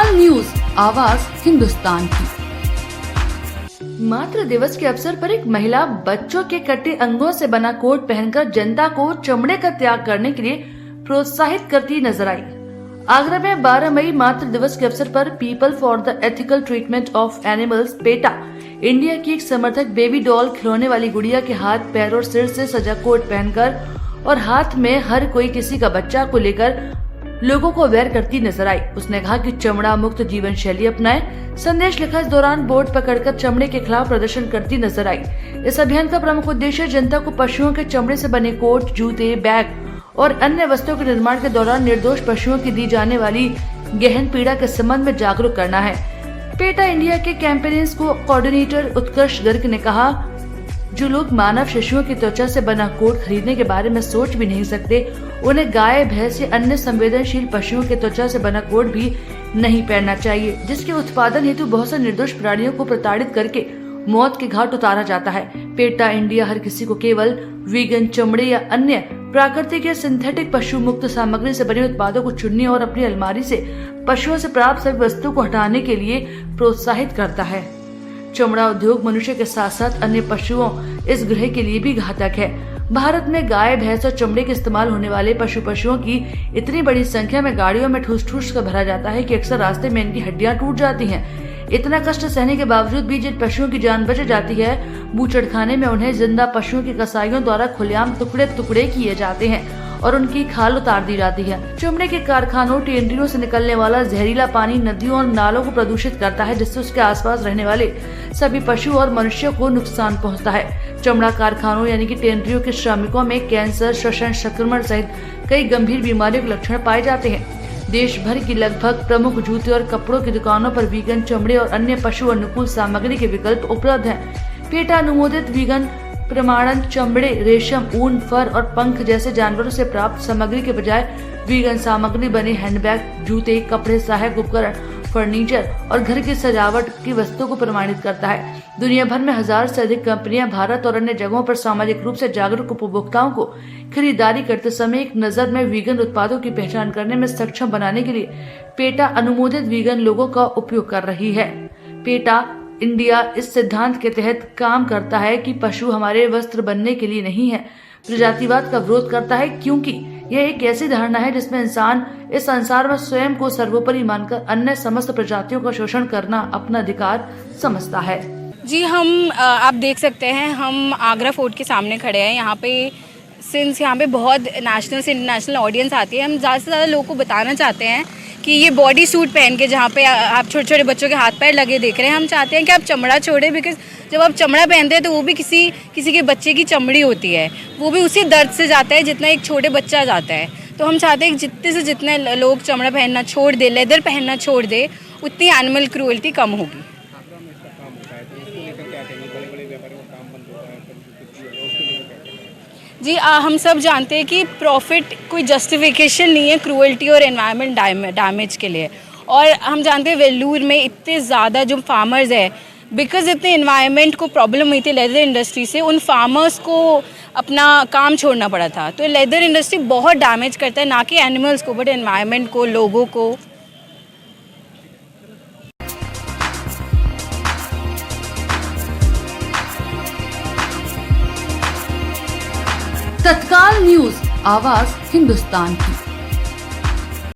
तत्काल न्यूज, आवाज हिंदुस्तान की। मातृ दिवस के अवसर पर एक महिला बच्चों के कटे अंगों से बना कोट पहनकर जनता को चमड़े का त्याग करने के लिए प्रोत्साहित करती नजर आई। आगरा में 12 मई मातृ दिवस के अवसर पर people for the ethical treatment of animals PETA India की एक समर्थक बेबी डॉल खिलौने वाली गुड़िया के हाथ, पैर और सिर से सजा कोट पहनकर और हाथ में हर कोई किसी का बच्चा को लेकर लोगों को अवेयर करती नजर आई। उसने कहा कि चमड़ा मुक्त जीवन शैली अपनाएं। संदेश लिखा इस दौरान बोर्ड पकड़कर चमड़े के खिलाफ प्रदर्शन करती नजर आई। इस अभियान का प्रमुख उद्देश्य जनता को पशुओं के चमड़े से बने कोट, जूते, बैग और अन्य वस्तुओं के निर्माण के दौरान निर्दोष पशुओं की दी जाने वाली गहन पीड़ा के संबंध में जागरूक करना है। पेटा इंडिया के कैंपेनिंग को कोऑर्डिनेटर उत्कर्ष गर्ग ने कहा, जो लोग मानव शिशुओं की त्वचा से बना कोट खरीदने के बारे में सोच भी नहीं सकते, उन्हें गाय, भैंस या अन्य संवेदनशील पशुओं के त्वचा से बना कोट भी नहीं पहनना चाहिए, जिसके उत्पादन हेतु बहुत से निर्दोष प्राणियों को प्रताड़ित करके मौत के घाट उतारा जाता है। पेटा इंडिया हर किसी को केवल वीगन चमड़े या अन्य प्राकृतिक या सिंथेटिक पशु मुक्त सामग्री से बने उत्पादों को चुनने और अपनी अलमारी से पशुओं से प्राप्त सभी वस्तुओं को हटाने के लिए प्रोत्साहित करता है। चमड़ा उद्योग मनुष्य के साथ साथ अन्य पशुओं इस ग्रह के लिए भी घातक है। भारत में गाय, भैंस और चमड़े के इस्तेमाल होने वाले पशुओं की इतनी बड़ी संख्या में गाड़ियों में ठूस कर भरा जाता है कि अक्सर रास्ते में इनकी हड्डियां टूट जाती हैं। इतना कष्ट सहने के बावजूद भी जिन पशुओं की जान बच जाती है, बूचड़खाने में उन्हें जिंदा पशुओं के कसाईयों द्वारा खुलेआम टुकड़े किए जाते हैं और उनकी खाल उतार दी जाती है। चमड़े के कारखानों, टेंडरियों से निकलने वाला जहरीला पानी नदियों और नालों को प्रदूषित करता है, जिससे उसके आसपास रहने वाले सभी पशु और मनुष्यों को नुकसान पहुंचता है। चमड़ा कारखानों यानी कि टेंडरियों के श्रमिकों में कैंसर, श्वसन संक्रमण सहित कई गंभीर बीमारियों के लक्षण पाए जाते हैं। देश भर की लगभग प्रमुख जूते और कपड़ों की दुकानों पर वीगन चमड़े और अन्य पशु अनुकूल सामग्री के विकल्प उपलब्ध हैं। पेटा अनुमोदित वीगन प्रमाणन चमड़े, रेशम, ऊन, फर और पंख जैसे जानवरों से प्राप्त सामग्री के बजाय वीगन सामग्री बने हैंडबैग, जूते, कपड़े, सहायक उपकरण, फर्नीचर और घर की सजावट की वस्तुओं को प्रमाणित करता है। दुनिया भर में 1000 से अधिक कंपनियां भारत और अन्य जगहों पर सामाजिक रूप से जागरूक उपभोक्ताओं को खरीदारी करते समय एक नजर में वीगन उत्पादों की पहचान करने में सक्षम बनाने के लिए पेटा अनुमोदित वीगन लोगों का उपयोग कर रही है। पेटा इंडिया इस सिद्धांत के तहत काम करता है कि पशु हमारे वस्त्र बनने के लिए नहीं है। प्रजातिवाद का विरोध करता है क्योंकि यह एक ऐसी धारणा है जिसमें इंसान इस संसार में स्वयं को सर्वोपरि मानकर अन्य समस्त प्रजातियों का शोषण करना अपना अधिकार समझता है। जी, हम आप देख सकते हैं, हम आगरा फोर्ट के सामने खड़े हैं। यहाँ पे सिंस यहाँ पे बहुत नेशनल से इंटरनेशनल ऑडियंस आती है, हम ज़्यादा से ज़्यादा लोगों को बताना चाहते हैं कि ये बॉडी सूट पहन के जहाँ पे आप छोटे छोटे बच्चों के हाथ पैर लगे देख रहे हैं, हम चाहते हैं कि आप चमड़ा छोड़ें। बिकॉज जब आप चमड़ा पहनते हैं तो वो भी किसी के बच्चे की चमड़ी होती है, वो भी उसी दर्द से जाता है जितना एक छोटे बच्चा जाता है। तो हम चाहते हैं कि जितने से जितने लोग चमड़ा पहनना छोड़ दे, लेदर पहनना छोड़ दे, उतनी एनिमल क्रूअल्टी कम होगी। जी, हम सब जानते हैं कि प्रॉफिट कोई जस्टिफिकेशन नहीं है क्रूअल्टी और एनवायरनमेंट डैमेज के लिए। और हम जानते हैं वेल्लूर में इतने ज़्यादा जो फार्मर्स है, बिकॉज इतने एनवायरनमेंट को प्रॉब्लम हुई थी लेदर इंडस्ट्री से, उन फार्मर्स को अपना काम छोड़ना पड़ा था। तो लेदर इंडस्ट्री बहुत डैमेज करता है, ना कि एनिमल्स को बट एनवायरनमेंट को, लोगों को। तत्काल न्यूज, आवाज हिंदुस्तान की।